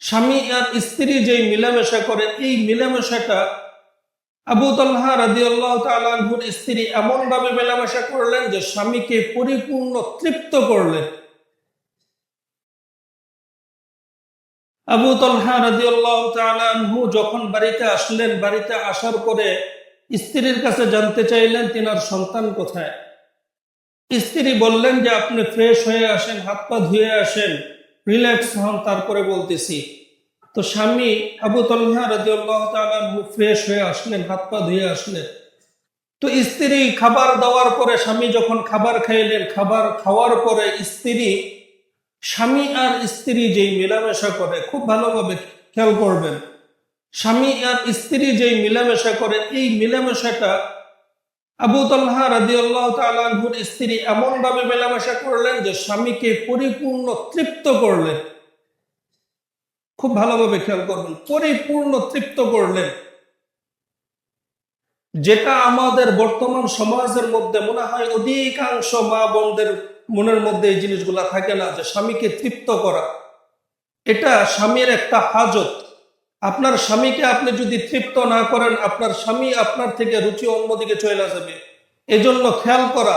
স্বামী আর স্ত্রী যেই মিলামেশা করে, এই মিলামেশাটা আবু তালহা রাদিয়াল্লাহু তাআলা আনহুর স্ত্রী এমন ভাবে মেলামেশা করলেন যে স্বামীকে পরিপূর্ণ তৃপ্ত করলেন। আবু তালহা রাদিয়াল্লাহু তাআলা আনহু যখন বাড়িতে আসলেন, বাড়িতে আসার পরে স্ত্রীর কাছে জানতে চাইলেন তিনার সন্তান কোথায়। স্ত্রী বললেন যে আপনি ফ্রেশ হয়ে আসেন, হাত পা ধুয়ে আসেন, রিল্যাক্স হন, তারপরে বলতেছি। তো স্বামী আবু তালহা রাদিয়াল্লাহু তাআলা আনহু ফ্রেশ হয়ে আসলেন, হাত পা ধুয়ে আসলেন। তো স্ত্রী খাবার দেওয়ার পরে স্বামী যখন খাবার খাইলেন, খাবার খাওয়ার পরে স্ত্রী, স্বামী আর স্ত্রী যেই মেলামেশা করে, খুব ভালোভাবে খেয়াল করবেন, স্বামী আর স্ত্রী যেই মিলামেশা করে, এই মিলামেশাটা আবু তালহা রাদিয়াল্লাহু তাআলা আনহুর স্ত্রী এমন ভাবে মেলামেশা করলেন যে স্বামীকে পরিপূর্ণ তৃপ্ত করলেন। খুব ভালোভাবে খেয়াল করবেন, পরিপূর্ণ তৃপ্ত করলেন। যেটা আমাদের বর্তমান সমাজের মধ্যে মনে হয় অধিকাংশ মা বোনদের মনের মধ্যে এই জিনিসগুলা থাকে না, যে স্বামীকে তৃপ্ত করা এটা স্বামীর একটা হাজত। আপনার স্বামীকে আপনি যদি তৃপ্ত না করেন, আপনার স্বামী আপনার থেকে রুচি অন্যদিকে চলে যাবে। এজন্য খেয়াল করা।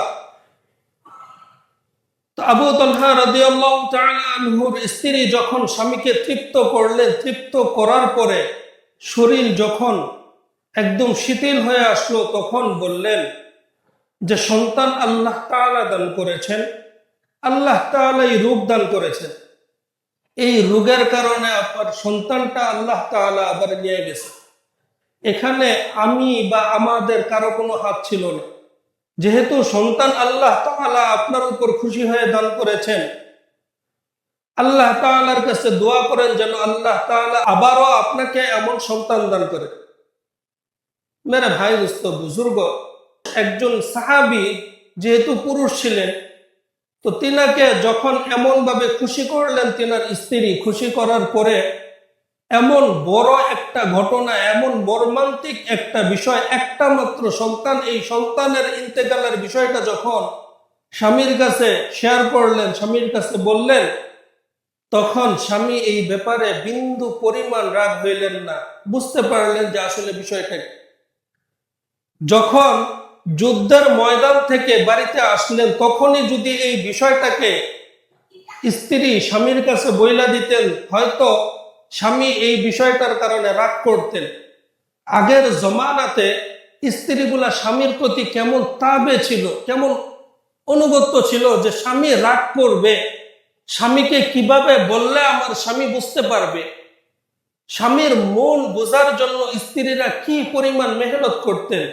তো আবু তালহা রাদিয়াল্লাহু তাআলা আনহুর স্ত্রী যখন স্বামীকে তৃপ্ত করলেন, তৃপ্ত করার পরে শরীর যখন একদম শিথিল হয়ে আসলো, তখন বললেন যে সন্তান আল্লাহ তাআলা দান করেছেন, আল্লাহ তাআলা এই রূপ দান করেছেন, এই রোগের কারণে আপনার সন্তানটা আল্লাহ তাআলা আবার নিয়ে গেছে। এখানে আমি বা আমাদের কারো কোনো হাত ছিল না। যেহেতু সন্তান আল্লাহ তাআলা আপনার উপর খুশি হয়ে দান করেছেন, আল্লাহ তাআলার কাছে দোয়া করেন যেন আল্লাহ তাআলা আবারও আপনাকে এমন সন্তান দান করে। মেরে ভাই দোস্ত বুজুর্গ, একজন সাহাবী যেহেতু পুরুষ ছিলেন, তো তিনাকে যখন এমন ভাবে খুশি করলেন তিনার স্ত্রী, খুশি করার পরে এমন বড় একটা ঘটনা, এমন মর্মান্তিক একটা বিষয়, একটা মাত্র সন্তান, এই সন্তানের ইন্তেকালের বিষয়টা যখন স্বামীর কাছে শেয়ার করলেন, স্বামীর কাছে বললেন, তখন স্বামী এই ব্যাপারে বিন্দু পরিমাণ রাগ হইলেন না। বুঝতে পারলেন যে আসলে বিষয়টা কি। যখন যুদ্ধের ময়দান থেকে বাড়িতে আসলেন, তখনই যদি এই বিষয়টাকে স্ত্রী স্বামীর কাছে বইলা দিতেন, হয়তো স্বামী এই বিষয়টার কারণে রাগ করতেন। আগের জমানাতে স্ত্রীগুলা স্বামীর প্রতি কেমন তাবে ছিল, কেমন অনুগত্য ছিল, যে স্বামী রাগ করবে, স্বামীকে কিভাবে বললে আমার স্বামী বুঝতে পারবে। স্বামীর মন বোঝার জন্য স্ত্রীরা কি পরিমাণ মেহনত করতেন।